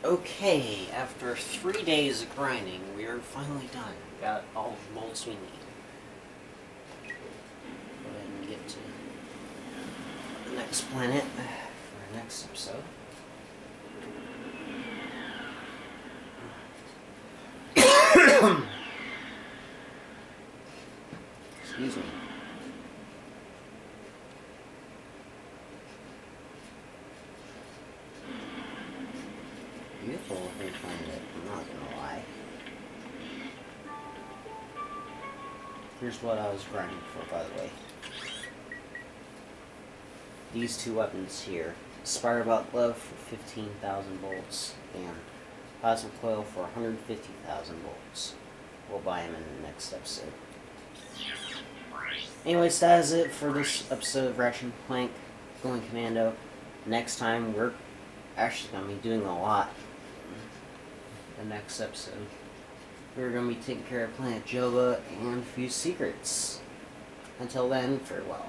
Okay, after 3 days of grinding, we are finally done. Got all the bolts we need. Go ahead and get to the next planet for our next episode. Excuse me. Beautiful looking planet, I'm not gonna lie. Here's what I was grinding for, by the way. These two weapons here. Spirebot Glove for 15,000 bolts, and Plasma Coil for 150,000 bolts. We'll buy them in the next episode. Anyways, that is it for this episode of Ratchet & Clank going Commando. Next time, we're actually going to be doing a lot. The next episode, we're going to be taking care of Planet Joba and a few secrets. Until then, farewell.